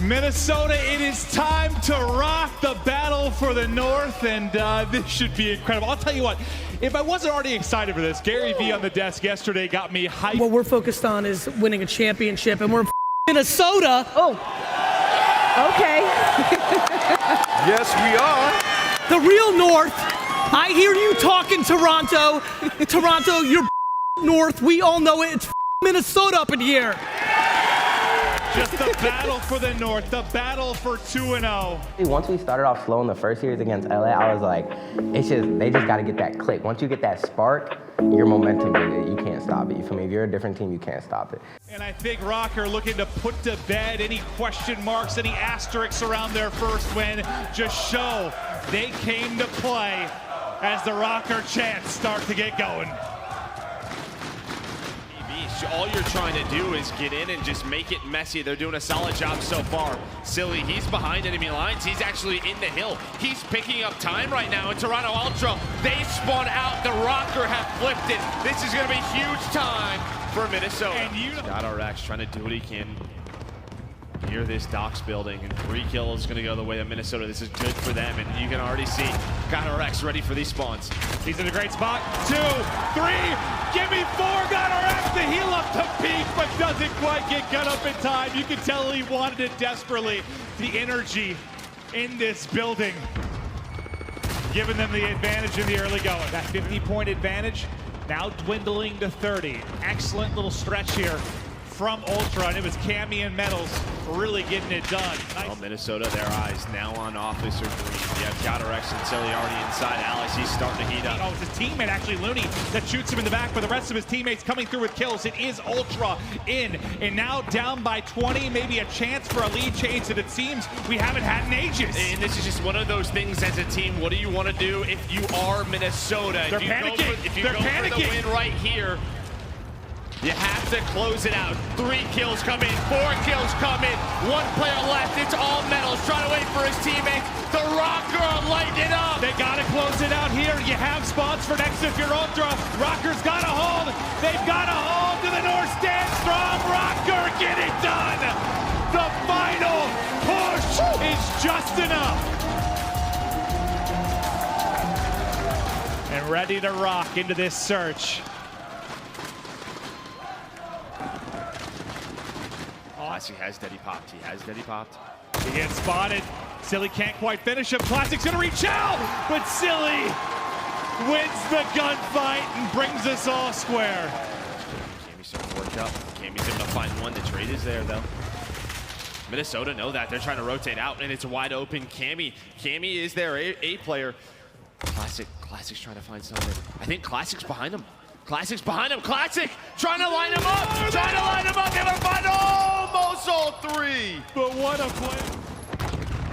Minnesota, it is time to rock the battle for the North, and this should be incredible. I'll tell you what, if I wasn't already excited for this, Gary V on the desk yesterday got me hyped. What we're focused on is winning a championship, and we're in Minnesota. Oh, okay. Yes, we are. The real North. I hear you talking, Toronto. Toronto, you're North. We all know it. It's Minnesota up in here. Just the battle for the North, the battle for 2-0. Once we started off slow in the first series against LA, I was like, they just got to get that click. Once you get that spark, your momentum, you can't stop it. You feel me? If you're a different team, you can't stop it. And I think RØKKR looking to put to bed any question marks, any asterisks around their first win. Just show they came to play as the RØKKR chants start to get going. All you're trying to do is get in and just make it messy. They're doing a solid job so far. Silly, he's behind enemy lines. He's actually in the hill. He's picking up time right now. And Toronto Ultra, they spun out. The RØKKR have flipped it. This is going to be huge time for Minnesota. And RØKKR trying to do what he can near this docks building, and 3 kills going to go the way of Minnesota. This is good for them, and you can already see RØKKR ready for these spawns. He's in a great spot. 2, 3, give me 4. RØKKR the heal up to peak, but doesn't quite get cut up in time. You can tell he wanted it desperately. The energy in this building giving them the advantage in the early going. That 50-point advantage now dwindling to 30. Excellent little stretch here from Ultra, and it was Cammy and Metals really getting it done. Nice. Well, Minnesota, their eyes now on Officer Green. You have RØKKR and Silly already inside. Alex, he's starting to heat up. Oh, it's his teammate, actually, Looney, that shoots him in the back, but the rest of his teammates coming through with kills. It is Ultra in, and now down by 20, maybe a chance for a lead change that it seems we haven't had in ages. And this is just one of those things as a team. What do you want to do if you are Minnesota? They're panicking. If you go for the win right here, you have to close it out. 3 kills come in, 4 kills come in, 1 player left. It's all Metals trying to wait for his teammates. The RØKKR lighting it up. They got to close it out here. You have spots for next if you're Ultra. RØKKR's got a hold. They've got a hold to the north. Stand strong. RØKKR, get it done. The final push is just enough. And ready to rock into this search. Classic has Daddy popped. He has Daddy popped. He gets spotted. Silly can't quite finish him. Classic's gonna reach out, but Silly wins the gunfight and brings us all square. Cammy's starting to work up. Cammy's able to find one. The trade is there, though. Minnesota know that. They're trying to rotate out, and it's wide open. Cammy is their A player. Classic's trying to find something. I think Classic's behind him. Classic's behind him. Classic trying to line him up. Trying to line him up. They're gonna find almost all 3. But what a play.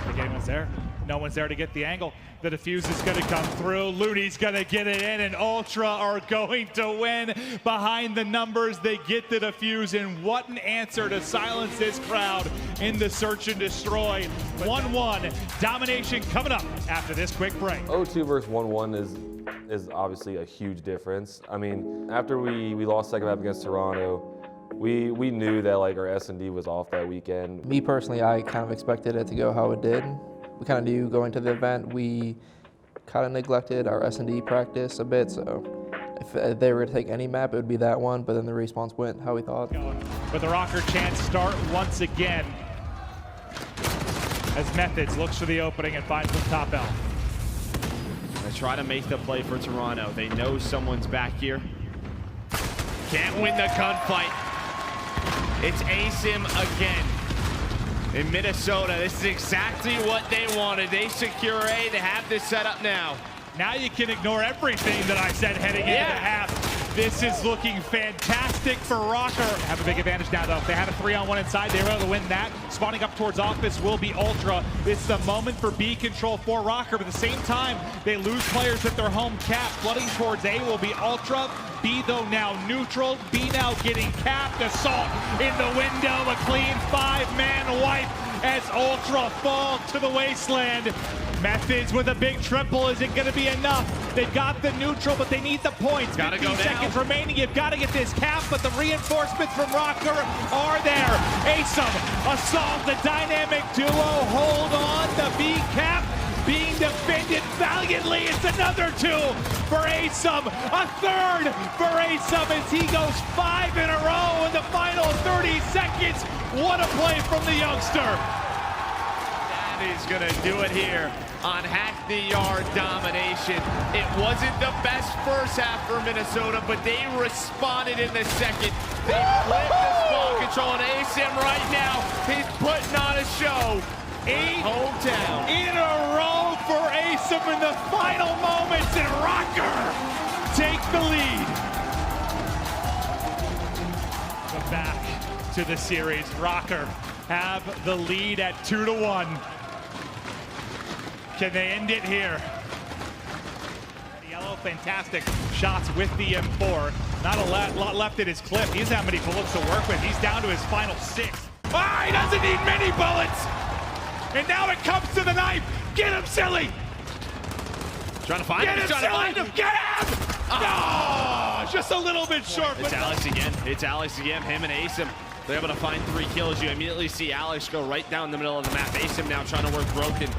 The game was there. No one's there to get the angle. The defuse is going to come through. Looney's going to get it in, and Ultra are going to win. Behind the numbers, they get the defuse, and what an answer to silence this crowd in the search and destroy. 1-1 domination coming up after this quick break. 0-2 versus 1-1 is obviously a huge difference. I mean, after we lost second half against Toronto, we knew that like our S&D was off that weekend. Me personally, I kind of expected it to go how it did. We kind of knew going to the event, we kind of neglected our S&D practice a bit, so if they were to take any map, it would be that one, but then the response went how we thought. But the RØKKR chance start once again as Methods looks for the opening and finds them top L. They try to make the play for Toronto. They know someone's back here. Can't win the gunfight. It's ASIM again. In Minnesota, this is exactly what they wanted. They secure A, they have this set up now. Now you can ignore everything that I said heading into the half. This is looking fantastic for RØKKR. Have a big advantage now, though. They had a 3-on-1 inside. They were able to win that. Spawning up towards office will be Ultra. This is the moment for B control for RØKKR, but at the same time, they lose players at their home cap. Flooding towards A will be Ultra. B though now neutral. B now getting capped. Assault in the window. A clean 5-man wipe as Ultra fall to the wasteland. Methods with a big triple. Is it going to be enough? They've got the neutral, but they need the points. Gotta 15 go seconds now. remaining. You've got to get this cap, but the reinforcements from RØKKR are there. Asum, Assault, the dynamic duo. Hold on. The B cap being defended valiantly. It's another 2 for Asum. A third for Asum as he goes 5 in a row in the final 30 seconds. What a play from the youngster. That is going to do it here on Hack the Yard domination. It wasn't the best first half for Minnesota, but they responded in the second. They flipped the ball control, and Asum right now, he's putting on a show. 8 hometown in a row for Asum in the final moments, and RØKKR take the lead. But back to the series. RØKKR have the lead at 2-1. Can they end it here? Yellow, fantastic shots with the M4. Not a lot left in his clip. He doesn't have many bullets to work with. He's down to his final 6. Ah, he doesn't need many bullets! And now it comes to the knife. Get him, Silly! trying to find him. Get him, Silly! Get him! Oh, just a little bit short. It's But Alex again. It's Alex again. Him and Asum. They're able to find 3 kills. You immediately see Alex go right down the middle of the map. Asum now trying to work broken.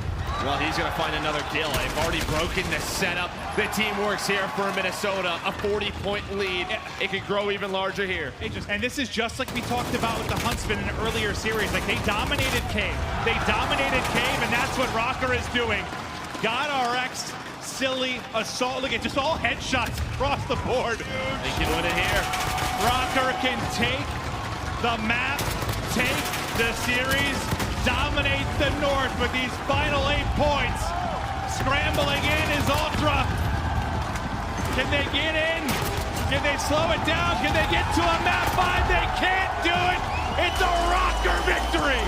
Well, he's going to find another kill. They've already broken the setup. The team works here for Minnesota. A 40-point lead. It could grow even larger here. and this is just like we talked about with the Huntsman in an earlier series. Like, they dominated Cave. They dominated Cave, and that's what RØKKR is doing. Got RX, Silly, Assault. Look at just all headshots across the board. They can win it here. RØKKR can take the map, take the series, dominate the North with these final 8 points. Scrambling in is Ultra. Can they get in? Can they slow it down? Can they get to a map 5? They can't do it. It's a RØKKR victory.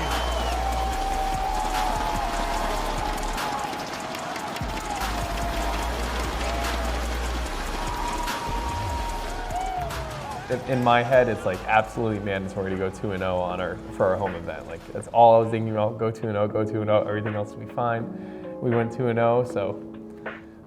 In my head, it's like absolutely mandatory to go 2-0 for our home event. Like, that's all I was thinking about. Go 2-0, go 2-0. Everything else will be fine. We went 2-0, so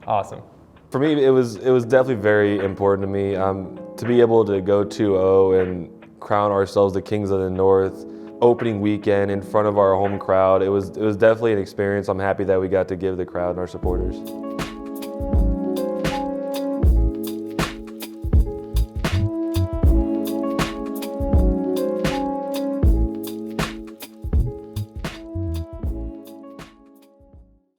awesome. For me, it was definitely very important to me to be able to go 2-0 and crown ourselves the Kings of the North. Opening weekend in front of our home crowd. It was definitely an experience. I'm happy that we got to give the crowd and our supporters.